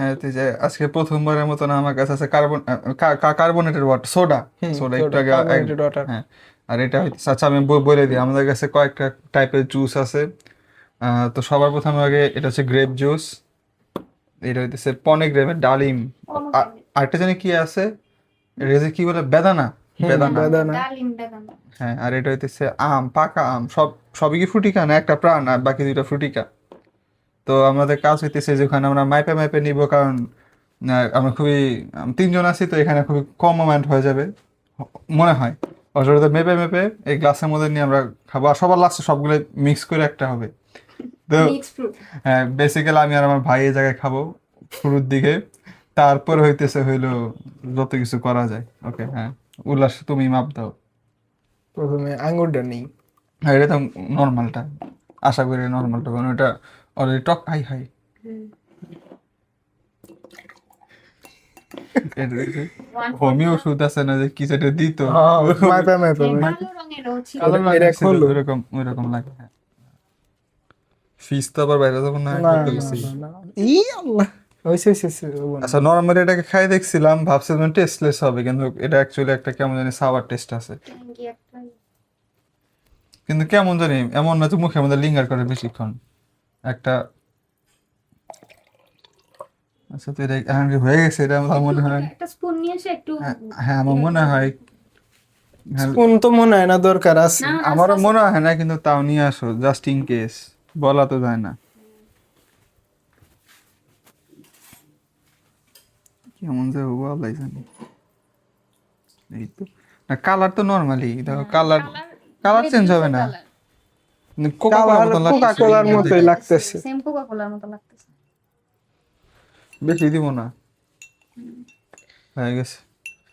হ্যাঁ, তো এই যে আজকে প্রথমবারের মতন আমার কাছে আছে কার্বনেটেড ওয়াটার, সোডা। সোডা একটু আগে কার্বোনেটেড ওয়াটার। হ্যাঁ। আর এটা হচ্ছে, আচ্ছা আমি বলে দিই, আমাদের কাছে কয়েকটা টাইপের জুস আছে। তো সবার প্রথমে আগে এটা হচ্ছে গ্রেপ জুস, এটা হইতেছে পনেগ্রেমের ডালিম, আরেকটা জানি কি আছে, এটা হচ্ছে কি বলে, বেদানা। বেদানা, বেদানা। হ্যাঁ। আর এটা হইতেছে আম, পাকা আম, সবই কি ফ্রুটিকা না, একটা প্রাণ আর বাকি দুইটা ফ্রুটিকা। তো আমাদের কাজ হইতেছে যে ওখানে আমরা মাইপে মাইপে নিব, কারণ আমরা তিনজন আছি, তো এখানে খুবই কম অ্যামাউন্ট হয়ে যাবে মনে হয়। অসুবিধা মেপে মেপে এই গ্লাসের মধ্যে নিয়ে আমরা খাবো, আর সবার লাস্টে সবগুলো মিক্স করে একটা হবে। তো হ্যাঁ, বেসিক্যালি আমি আর আমার ভাই এই জায়গায় খাবো শুরুর দিকে, তারপর হইলো যত কিছু করা যায়। ওকে, হ্যাঁ। উল্লাস, তুমি মাপ দাও। প্রথমে আঙ্গুরটা নেই। হ্যাঁ, এটা তো নর্মালটা, আশা করি নর্মালটা, কারণ এটা অলরেডি টক। হাই হাই, হোমিও ওষুধ আছে না, যে কি সেটা দিত, মাইপা মাইপা এটা খোলো। ওইরকম ওইরকম লাগে। হ্যাঁ, ফিস তো আবার বাইরে যাবো না, না করতে না গেছি। না, না। ই আল্লাহ, হইছে হইছে হইছে, হবো না। আচ্ছা, নর্মালি এটাকে খাই দেখছিলাম, ভাবছিলাম টেস্টলেস হবে, কিন্তু এটা অ্যাকচুয়ালি একটা কেমন জানি সাওয়ার টেস্ট আছে। কিন্তু কেমন জানি, এমন না যে মুখের মধ্যে লিঙ্গার করে বেশিক্ষণ একটা। আচ্ছা, তো এটা এখন কি হয়ে গেছে, এটা আমার মনে হয়। একটা স্পুন নিয়ে এসে একটু হ্যাঁ, হ্যাঁ, আমার মনে হয়। হ্যাঁ, স্পুন তো মনে হয় না দরকার আছে। না, আমারও মনে হয় না, কিন্তু তাও নিয়ে আসো, জাস্ট ইন কেস, বলা তো যায় না। কেমন যে হবো আল্লাহ জানে। এই তো, না কালার তো নর্মালি দেখো, কালার কালার চেঞ্জ হবে না, কোকা কোলার মতন কোকা লাগতেছে। কোলার মতোই লাগতেছে। সেম কোকা কোলার মতো লাগতেছে। বেশি দিব না, হয়ে গেছে।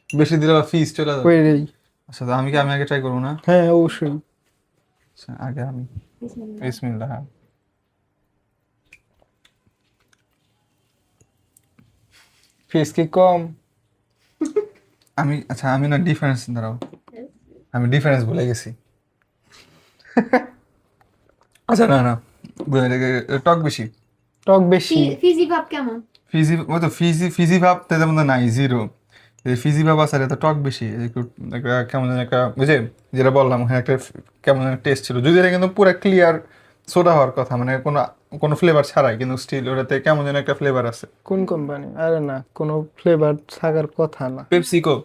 বেশি দিলে ফিস চলে যাবে। ওই রেই। আচ্ছা, তো আমি আগে ট্রাই করবো না? হ্যাঁ অবশ্যই। আচ্ছা, আগে আমি। বিসমিল্লাহ। বিসমিল্লাহ, হ্যাঁ। ফিস কি কম? আচ্ছা, আমি না ডিফারেন্স দাঁড়াও, আমি ডিফারেন্স ভুলে গেছি। আচ্ছা, না না, টক বেশি। টক বেশি। ফিজি ভাব কেমন? ফিজি, ওই তো ফিজি ভাব তো তেমন নাই, জিরো। ফিজি ভাব আছে, এটা টক বেশি, একটু কেমন যেন একটা, বুঝে যেটা বললাম, হ্যাঁ, একটা কেমন যেন টেস্ট ছিল, যদি এটা কিন্তু পুরো ক্লিয়ার সোডা হওয়ার কথা, মানে কোনো কোনো ফ্লেভার ছাড়াই, কিন্তু স্টিল ওটাতে কেমন যেন একটা ফ্লেভার আছে। কোন কোম্পানি? আরে না, কোনো ফ্লেভার থাকার কথা না। পেপসিকো।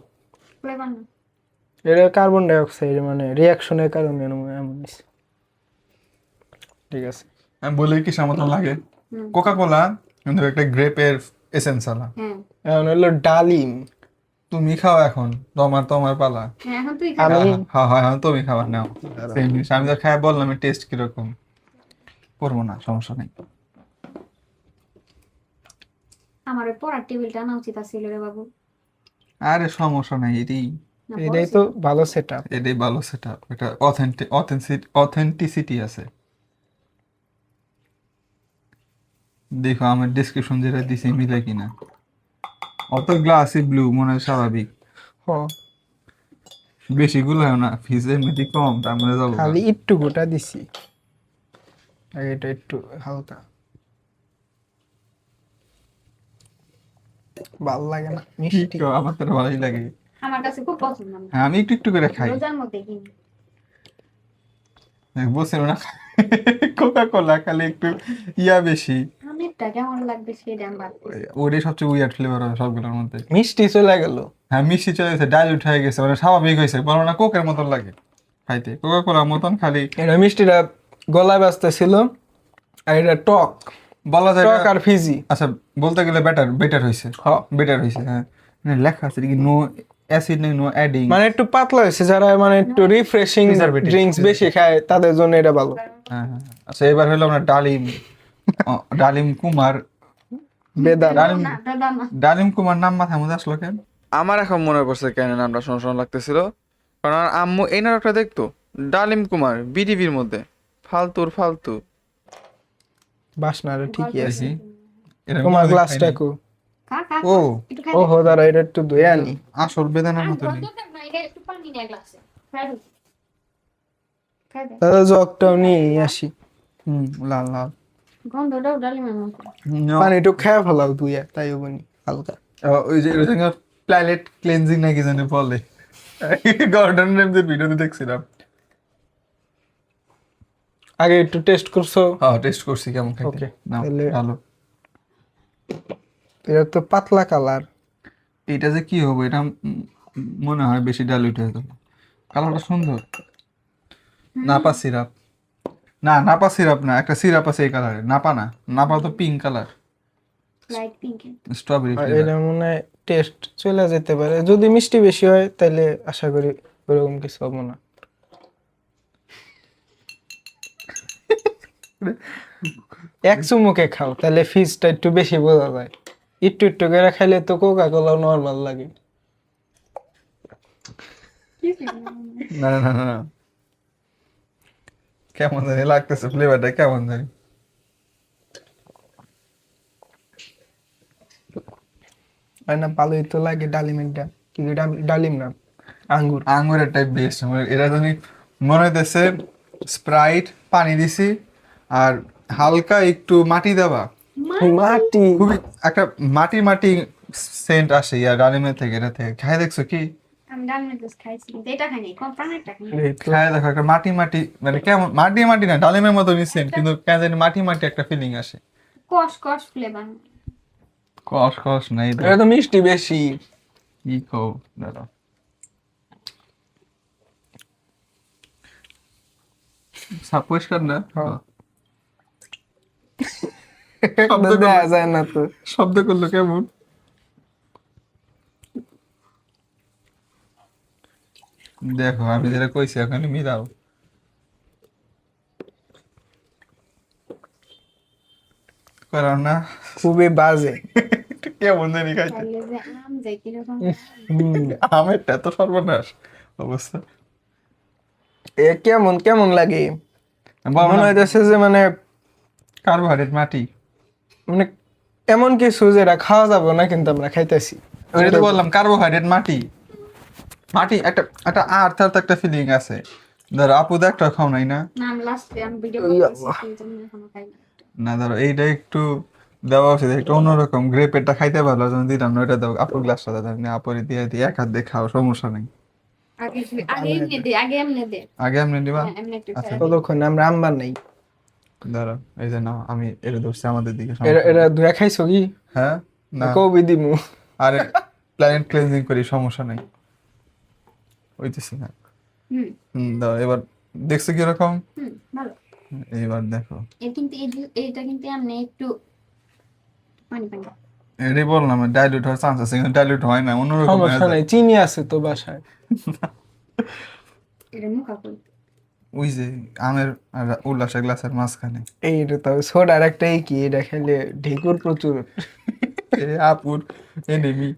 ফ্লেভার না। এটা কার্বন ডাই অক্সাইড, মানে রিয়াকশনের কারণে এমন হইছে। ঠিক আছে। আমি বলি কি মতন লাগে, কোকা কোলা কিন্তু একটা গ্রেপের এসেন্স আলা। হ্যাঁ এখন হলো ডালিম। তুমি খাও এখন, তোমার পালা। হ্যাঁ, এখন তুই আমি হ্যাঁ হ্যাঁ হ্যাঁ, তুমি খাবার নাও। সেম জিনিস, আমি তো খাই বললাম টেস্ট কিরকম, করবো না, সমস্যা নেই। আমার ওই পড়ার টেবিলটা আনা উচিত আছিল রে বাবু। আরে সমস্যা নাই, এটাই না, এটাই বড় তো ছিল। ভালো সেট আপ। এটাই ভালো সেট আপ, এটা অথেন্টিসিটি আছে। দেখো আমার ডেসক্রিপশন যেটা দিছি মিলে কিনা। অত গ্লাসই ব্লু মনে হয় স্বাভাবিক, হ, বেশি গুলো হয় না, ফিজের মিটি কম, তার মানে যাবো খালি একটু গোটা দিছি, আর এটা একটু হালকা। ভালো লাগে না মিষ্টি? আমার তো ভালোই লাগে। আমার কাছে খুব পছন্দ। হ্যাঁ, আমি একটু একটু করে খাই, রোজার মধ্যে কিনি। বসে না। কোকা কোলা খালি একটু বেশি, অনেকটা কেমন লাগবে সেটা আমি বাদ দিছি। ওটাই সবচেয়ে উইয়ার্ড ফ্লেভার হয় সবগুলোর মধ্যে। মিষ্টি চলে গেল। হ্যাঁ, মিষ্টি চলে গেছে, ডাইলুট হয়ে গেছে, মানে স্বাভাবিক হয়েছে, বলো না কোকের মতন লাগে খাইতে, কোকা কোলার মতন খালি। এটা মিষ্টিটা গলায় বাজতেছিল, আর এটা টক। বলা যায় টক এটা- আর ফিজি। আচ্ছা, বলতে গেলে বেটার হয়েছে, হ্যাঁ, বেটার হয়েছে, হ্যাঁ। মানে লেখা আছে কি, নো অ্যাসিড নেই, নো অ্যাডিং। মানে একটু পাতলা হয়েছে, যারা মানে একটু রিফ্রেশিং Preservative, ড্রিঙ্কস বেশি খায় তাদের জন্য এটা ভালো। হ্যাঁ হ্যাঁ। আচ্ছা, এবার হলো আমরা ডালিম, ডালিম কুমার। বেদানা। ডালিম না দাদা না। ডালিম কুমার নাম মাথায় মধ্যে আসলো কেন? আমার এখন মনে পড়ছে কেন নামটা শুনে লাগতেছিল, কারণ আমার আম্মু এই নাটকটা দেখতো, ডালিম কুমার বিডিবির মধ্যে, ফালতু। বাসনাটা ঠিকই আছে। দেখি, এরকম তোমার কোনোদিন গ্লাসটা খাইনি। কো? খা খা ও, একটু খাই। ও হো, দাঁড়া, এটা একটু ধুয়ে আনি। আসল বেদানার মতনই। একটু পানি নে গ্লাসে। খাই দে। খাই দে। দাদা জগটাও নিয়ে আসি। লাল লাল। গন্ধটাও ডালিমের মতো। পানি একটু খেয়ে ফেলাও তুই তাই বনি হালকা। ওই যে প্ল্যানেট ক্লেনজিং নাকি জানি বলে, গর্ডন রেমজের ভিডিওতে দেখছিলাম। আগে একটু টেস্ট করছো? হ্যাঁ টেস্ট করছি কেমন খাইতে। Okay, না তাহলে- ভালো। এটা তো পাতলা কালার। এটা যে কি হবে, এটা মনে হয় বেশি ডাইলুট হয়ে যাবে। কালারটা সুন্দর। নাপা সিরাপ, না নাপা সিরাপ না, একটা সিরাপ আছে এই কালারে, নাপা না, নাপা তো pink colour, light pink. Strawberry আর ফ্লেভার। এটা মনে হয় টেস্ট চলে যেতে পারে, যদি মিষ্টি বেশি হয় তাহলে আশা করি ওরকম কিছু হবে না। এক চুমুকে খাও তাহলে ফিজটা একটু বেশি বোঝা যায়, একটু একটু করে খাইলে তো কোকা কোলা নর্মাল লাগে। না না না না না। কেমন জানি লাগতেছে, ফ্লেভারটা কেমন জানি। আর না ভালোই তো লাগে ডালিমেরটা, কিন্তু ডালিম না, আঙ্গুর। আঙুরের টাইপ বেস্ট। এটা জানি মনে হইতেছে স্প্রাইট পানি দিছি আর হালকা একটু মাটি দেওয়া, মাটি খুবই একটা মাটি মাটি সেন্ট আসে ইয়ার ডালিমের থেকে। এটা থেকে খাই দেখছো কি? আমি ডালিমের জুস খাইছি, কিন্তু এটা খাইনি, কমপ্রাণেরটা খাইনি। খাই দেখো একটা মাটি মাটি, মানে কেমন মাটি মাটি না, ডালিমের মতো সেন্ট, কিন্তু কেন জানি মাটি মাটি একটা ফিলিং আসে। কস কস ফ্লেভার। কস কস নাই এটা তো মিষ্টি বেশি। কি কও দাদা। সাপ পরিষ্কার না? হ্যাঁ। শব্দ করলো। দেয়া যায় না তো। শব্দ করলো কেমন? দেখো আমি যেটা কইছি ওখানে মিলাও। কারণ না খুবই বাজে। কেমন জানি খাইতে। খাইলে যে আম যায় কিরকম। আমেরটা তো সর্বনাশ অবস্থা। এ কেমন কেমন লাগে, মনে হইতেছে যে মানে কার্বোহাইড্রেট মাটি। মানে এমন কিছু যেটা খাওয়া যাবে না কিন্তু আমরা খাইতেছি। ওইটা তো বললাম কার্বোহাইড্রেট মাটি, মাটি একটা একটা আর্থ আর্থ একটা ফিলিং আছে। ধরো আপু তো একটা খাও নাই না? না আমি লাস্টে আমি ভিডিও ওই করতেছি, আল্লাহ। কিন্তু আমি এখনো খাইনি। না ধরো এইটা একটু দেওয়া উচিত, একটু অন্যরকম গ্রেপেরটা খাইতে পারলো যখন দিলাম না, ওইটা দাও আপুর গ্লাসটা দাও, আপনি আপুরে দিয়ে দিয়ে এক হাত দিয়ে খাও, সমস্যা নেই। আগে আগে এমনি দে, আগে এমনি দে। আগে এমনি দিবা। হ্যাঁ, এমনি একটু আচ্ছা। খাই। ততক্ষণ আমরা আম্বার নেই। ধরো এই যে নাও, আমি এটা ধরছি আমাদের দিকে, এরা সমস্যা এরা নেই। দুয়া খাইছো কি? হ্যাঁ না কবি দিমু। আরে প্ল্যানেট ক্লিনজিং করি, সমস্যা নেই, হইতেছি না। হুম দাও এবার, দেখছো কিরকম? ভালো। এবার দেখো, কিন্তু এইটা কিন্তু এমনি একটু পানি পানি। এটাই বললাম ডাইলুট হওয়ার চান্স আছে, কিন্তু ডাইলুট হয় না, অন্যরকম হয়ে সমস্যা যায়। নাই, চিনি আছে তো বাসায়। এটা মুখা কই। ওই যে আমের আর উল্লাসের গ্লাসের মাঝখানে। এইটা তো সোডার একটাই কি, এটা খেলে ঢেকুর প্রচুর। এ আপুর এনিমি।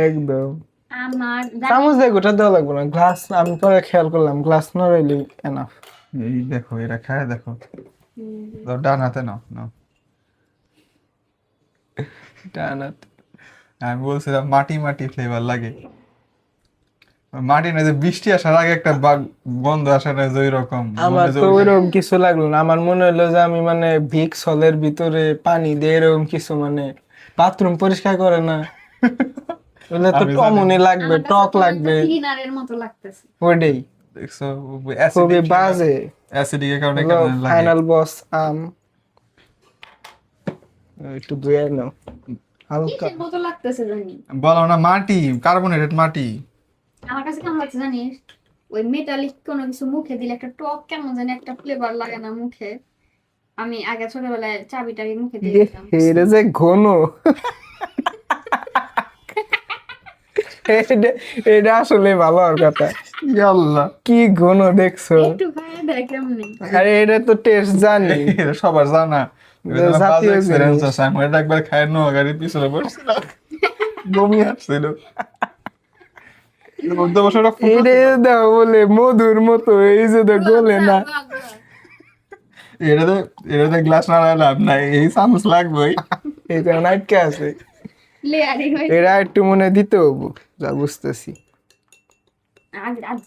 একদম। আমার চামচ দিয়ে গোটা দেওয়া লাগবে না, গ্লাস আমি পরে খেয়াল করলাম গ্লাস নড়াইলে এনাফ। এই দেখো এটা খায় দেখো, হুম, দাও ডান হাতে নাও নাও। টানাত। আমি বলছিলাম মাটি মাটি ফ্লেভার লাগে, মাটি না যে বৃষ্টি আসার আগে একটা গন্ধ আসে না যে ওই রকম। আমার তো ওইরকম কিছু লাগলো না, আমার মনে হলো যে আমি মানে ভিক্স হলের ভিতরে পানি দিয়ে এরকম কিছু, মানে বাথরুম পরিষ্কার করে না ওগুলো তো আমি জানি। টমনি লাগবে, আমার কাছে টক তো লাগবে, ক্লিনারের মতো লাগতেছে। ওইটাই দেখছো খুবই বাজে। অ্যাসিডিকের কারণে কেমন লাগে। ফাইনাল বস আম একটু ধুয়ে নাও হালকা। কিসের মতো লাগতেছে জানি। বলো না মাটি, কার্বনেটেড মাটি। আমার কাছে কেমন লাগছে জানিস, ওই মেটালিক কোনো কিছু মুখে দিলে একটা টক কেমন জানি একটা ফ্লেভার লাগে না মুখে। আমি আগে ছোটবেলায় চাবি টাবি মুখে দিয়ে দিতাম। এটা যে ঘন, এটা আসলে ভালো হওয়ার কথা। ইয়াল্লাহ, কি ঘন দেখছো, একটু খায় দেখ কেমনে। আরে এটা তো টেস্ট জানি। এটা সবার জানা। জাতীয় এক্সপিরিয়েন্স জিনিস। আছে, আমি এটা একবার খায় নো গাড়ির পিছনে বসছিলাম, বমি আসছিল। এর মধ্যে বসে ওটা ফুটো এটা ছিল। দাও বলে মধুর মতো, এই যে তো গলে না। এটাতে গ্লাস না লাভ নাই, এই চামচ লাগবেই। এই কারণে আটকে আছে, লেয়ারিং হয়ে এরা একটু মনে দিতে হবো, যা বুঝতেছি। আজ আজ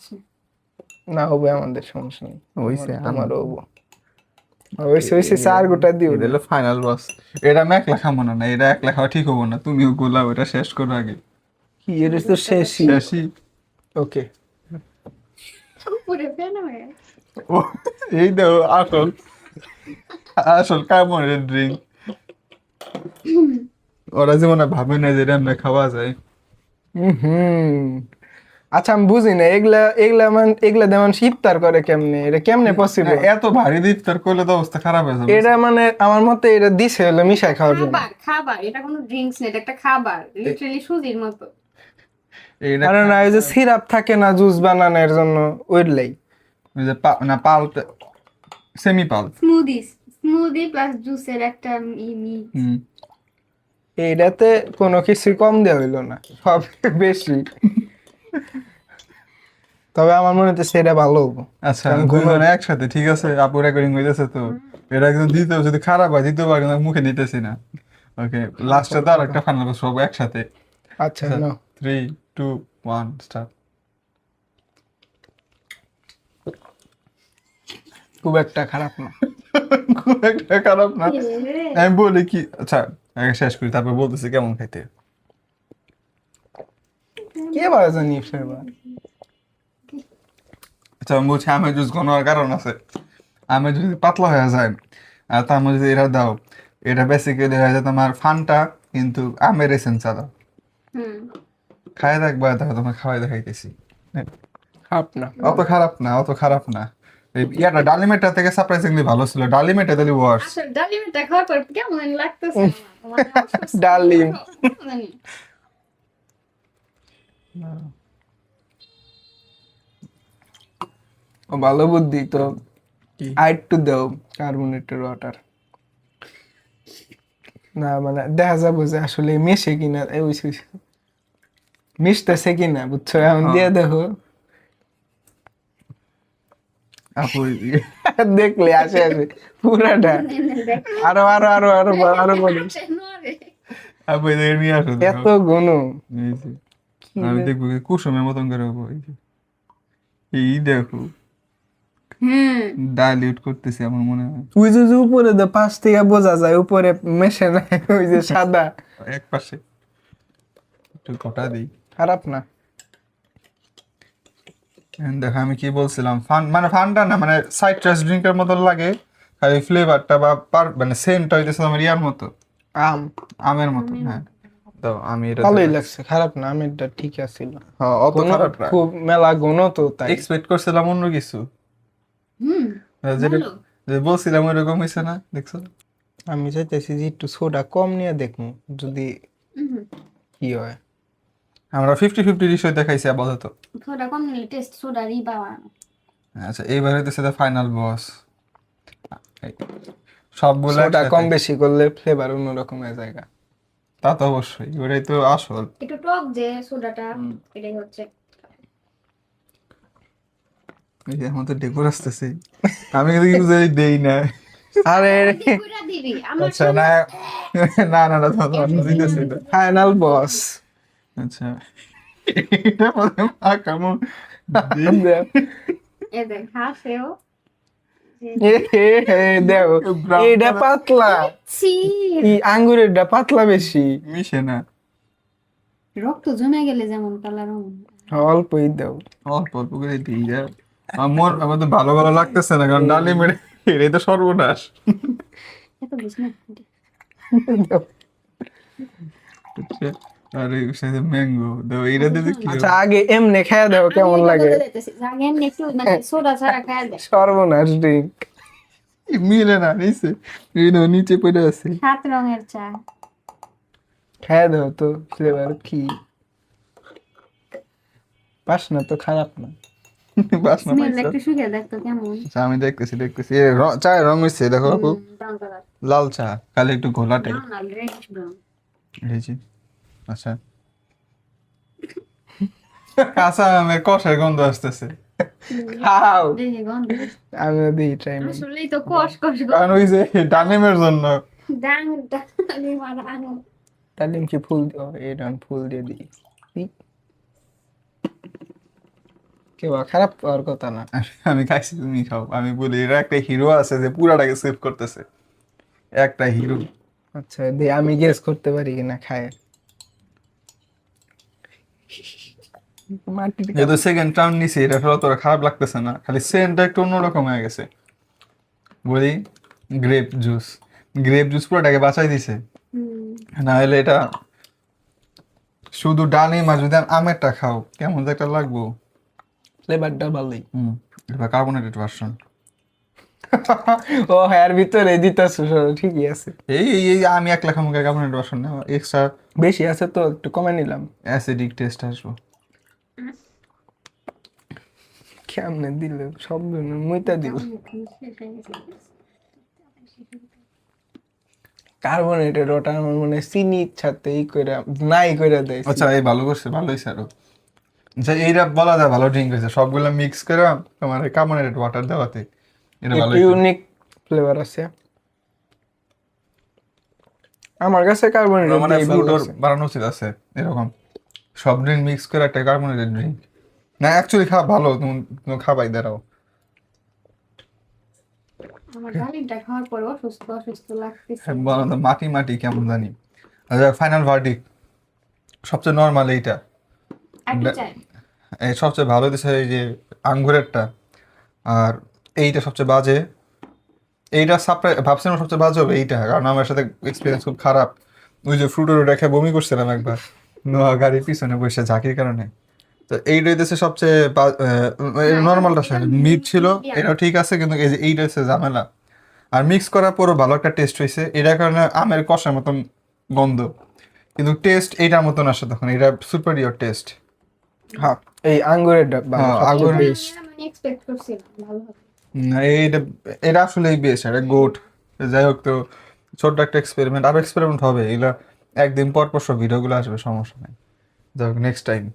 না হবে আমাদের সমস্যা নেই, হইছে, আমারও হবো। ওইসে চার গোটা দিও এটা হলো ফাইনাল বস। এটা আমি একলা খাবো না, না এটা একলা খাওয়া ঠিক হবো না, তুমিও গোলাও, এটা শেষ করো আগে। কি এটা তো শেষই। শেষই। ওকে উপরে ফেলে হয়ে গেছে। ও, এই দেখো আসল আসল কার্বনের ড্রিঙ্ক। ওরা জীবনে ভাবে না যে এটা এমনি খাওয়া যায়। হুম। আচ্ছা আমি বুঝি না এগুলা এগুলা এগুলা দিয়ে মানুষ ইফতার করে কেমনে, এটা কেমনে পসিবল? এত ভারী ইফতার করলে তো অবস্থা খারাপ হয়ে যাবে। এটা মানে আমার মতে এটা দিছে হলো মিশাই খাওয়ার জন্য। খাবার খাবার, এটা কোনো ড্রিঙ্কস না, এটা একটা খাবার, লিটারালি সুজির মতো। এইটা আরে না এই যে সিরাপ থাকে না জুস বানানোর জন্য ওইলাই। ওই যে না pulp, semi pulp. Smoothie plus জুসের একটা মিক্স। এইটাতে কোনো কিছু কম দেওয়া হইলো না, সব বেশি। তবে আমার মনে হচ্ছে সেটা ভালো হবো। আচ্ছা দুজনে একসাথে ঠিক আছে, আপু রেকর্ডিং হইতেছে তো এটা একদম দ্বিতীয় যদি খারাপ হয় দ্বিতীয়বার কিন্তু মুখে নিতেছি না। ওকে লাস্টে তো আর একটা ফাইনাল সব একসাথে। আচ্ছা নাও। 3 2 1 স্টার্ট। খুব একটা খারাপ না। খুব একটা খারাপ না, আমি বলি কি, আচ্ছা আগে শেষ করি তারপর বলতেছি কেমন খাইতে। কে বলে জানি সেবা। আচ্ছা আমি বলছি আমের জুস ঘন হওয়ার কারণ আছে। আমের জুস যদি পাতলা হয়ে যায় আর তার মধ্যে যদি এটা দাও, এটা বেসিক্যালি হয়ে যায় তোমার ফান্টা, কিন্তু আমের এসেন্স আলাদা। খাই দেখবা, দেখো তোমার খাওয়াই দেখাইতেছি। খারাপ না। অত খারাপ না, অত খারাপ না। এই ইয়াটা ডালিমেটা থেকে সারপ্রাইজিংলি ভালো ছিল, ডালিমেটা দিলি ওয়ার্স। আসলে ডালিমটা খাওয়ার পর কেমন জানি লাগতেছে আমার, মানে অস্বস্তি। ডালিম। কেমন জানি। ও ভালো বুদ্ধি তো, আরেকটু দাও কার্বনেটেড ওয়াটার। না মানে দেখা যাবো যে আসলে মেশে কিনা, মিশতেছে কিনা বুঝছো, এখন দিয়ে দেখো। আপু দেখলে আসে আসে পুরাটা। আরো আরো আরো আরো আরো বলো। আপু এদের নিয়ে আসো এত গুণ। এই যে, আমি দেখবো কি কুসুমের মতন করে হবো। এই যে, এই দেখো ডাইলিউট করতেছি আমার মনে হয়। ওই যে উপরে তো পাশ থেকে বোঝা যায় উপরে মেশে নাই, ওই যে সাদা। এক পাশে একটু কটা দিই। খারাপ না। দেখো আমি কি বলছিলাম, ফান মানে ফানটা না, মানে সাইট্রাস ড্রিঙ্কের মতো লাগে, খালি ফ্লেভারটা বা মানে সেন্টটা হইতেছে আমার ইয়ার মতো, আম আমের মতো। হ্যাঁ তো আমি এটা ভালোই লাগছে, খারাপ না, আমেরটা ঠিক আছিল। হ্যাঁ অত কোনো খারাপ না, খুব মেলা গুণ তো তাই। এক্সপেক্ট করছিলাম অন্য কিছু, যেটা ভালো। যে বলছিলাম ওইরকম হয়েছে না, দেখছো। আমি চাইতেছি যে একটু সোডা কম নিয়ে দেখবো যদি কি হয়। আমরা 50-50 রিসই দেখাইছি আপাতত। সোডা কম নিলে টেস্ট সোডারই পাওয়া। আচ্ছা এইবার হইতেছে ফাইনাল বস, সবগুলো সোডা একসাথে। কম বেশি করলে ফ্লেভার অন্যরকম হয়ে যায়। তা তো অবশ্যই, ওটাই তো আসল। একটু টক যে সোডাটা, এটাই হচ্ছে। এই যে আমাদের ডেকোর আসতেছে, আমি কিন্তু ইউজুয়ালি দেই না। আরে পুরা দিবি আমার আচ্ছা না না না না তোমার দিতেছি না। ফাইনাল বস। আচ্ছা এটা বলে মা কেমন এ দেখ হাসেও। দেখো এটা পাতলা, ছি, আঙ্গুরেরটা পাতলা বেশি, মিশে না। রক্ত জমে গেলে যেমন কালার অল্পই দাও। অল্প অল্প করে দিই আর আমার তো ভালো ভালো লাগতেছে না, কারণ ডালি মেরে এটাই তো সর্বনাশ। এত বুঝ না। আচ্ছা, আর এই সাথে ম্যাঙ্গো দাও, এইটা দিতে কি আচ্ছা আগে এমনি খেয়ে দাও কেমন লাগে। জানেন একটু মানে সোডা ছাড়া খায় দেয়। সর্বনাশ ড্রিঙ্ক। মিলে না নিচে, এই নাও নিচে পড়ে আছে। 7 রঙের চা। খেয়ে দাও তো, ফ্লেভার কি বাসনা তো খারাপ না। বাসনা স্মেল পাইছো? একটু শুকিয়ে দেখতো কেমন। আচ্ছা, আমি দেখতেছি চায়ের রং হয়েছে দেখো আপু, ব্রাউন কালার। লাল চা, খালি একটু ঘোলাটে ব্রাউন আর রেড ব্রাউন। এই যে। আচ্ছা কাঁচা আমের কষের গন্ধ আসতেছে, খাও। দেখি গন্ধ। আমি দিই ট্রাই করি। আসলেই তো কষ কষ কারণ ওই যে ডালিমের জন্য। ডাং ডালি মারা আঙুল। তালিম কি ফুল দিও, এই ডান ফুল দিয়ে দিই। কেউ খারাপ হওয়ার কথা না। আমি খাইছি, তুমি খাও। আমি বলি এরা একটা হিরো আছে যে পুরাটাকে সেভ করতেছে, একটা হিরো। আচ্ছা দে আমি গেস করতে পারি কিনা খায়। মাটির যেহেতু সেকেন্ড রাউন্ড নিছি, এটা ফলে তোরা খারাপ লাগতেছে না, খালি সেন্টটা একটু অন্যরকম হয়ে গেছে। বলি গ্রেপ জুস, গ্রেপ জুস পুরোটাকে বাঁচাই দিছে। না হলে এটা শুধু ডালিম আর যদি আমেরটা খাও কেমন যে একটা লাগবো। ফ্লেভারটা ভালোই। এটা কার্বোনেটেড ভার্সন। ও হ্যাঁ ভিতরে দিতেছো, ঠিকই আছে। এই আমি 1 লাখ মুখে কার্বোনেটেড ভার্সন না, এক্সট্রা বেশি আছে তো একটু কমে নিলাম। অ্যাসিডিক টেস্ট আসবো। কেমনে দিল সব মুইতা দিল। কার্বনেটেড ওটা আমার মনে হয় চিনির সাথে ই করে নাই করে দেয়। আচ্ছা এই ভালো করছে, ভালো হয়েছে আরো। আচ্ছা এইটা বলা যায় ভালো ড্রিঙ্ক হয়েছে, সবগুলো মিক্স করে তোমার কার্বোনেটেড ওয়াটার দেওয়াতে এটা ভালো একটু হয়েছে। ইউনিক ফ্লেভার আছে। আমার কাছে কার্বনেটেড মানে দিয়ে ভালো ফ্রুট ওর লাগছে। বানানো উচিত আছে এরকম, সব ড্রিঙ্ক মিক্স করে একটা কার্বোনেটেড ড্রিঙ্ক। না অ্যাকচুয়ালি খাওয়া ভালো, তুমি খাবাই দাঁড়াও। আমার ডালিমটা খাওয়ার পরে অসুস্থ অসুস্থ লাগতেছে। বলো তো মাটি মাটি কেমন জানি। আচ্ছা ফাইনাল ভার্ডিক, সবচেয়ে নর্মাল এইটা, একটু চাই। এই সবচেয়ে ভালো দিছে এই যে আঙ্গুরেরটা, আর এইটা সবচেয়ে বাজে। এইটা ভাবছিলাম সবচেয়ে বাজে হবে এইটা, কারণ আমার সাথে এক্সপিরিয়েন্স খুব খারাপ। ওই যে ফ্রুটের রেখে বমি করছিলাম একবার নোয়া গাড়ির পিছনে বসে ঝাঁকির কারণে। তো এইটা হইতেছে সবচেয়ে নর্মালটা মিট ছিল, এটা ঠিক আছে, কিন্তু এই যে এইটা হচ্ছে ঝামেলা। আর মিক্স করার পরও ভালো একটা টেস্ট হয়েছে, এটার কারণে আমের কষার মতন গন্ধ, কিন্তু টেস্ট এইটার মতন আসে তখন, এটা সুপারিয়র টেস্ট। হ্যাঁ এই আঙ্গুরেরটা ভালো, হ্যাঁ, সবচেয়ে আঙ্গুরের- বেশ। আমি এক্সপেক্ট করছিলাম ভালো হবে। এইটা এটা আসলেই বেশ, এটা গোট। যাই হোক, তো ছোট্ট একটা এক্সপেরিমেন্ট, আরো এক্সপেরিমেন্ট হবে এগুলা, একদিন পর পর সব ভিডিওগুলো আসবে, সমস্যা নেই। যাই হোক নেক্সট টাইম।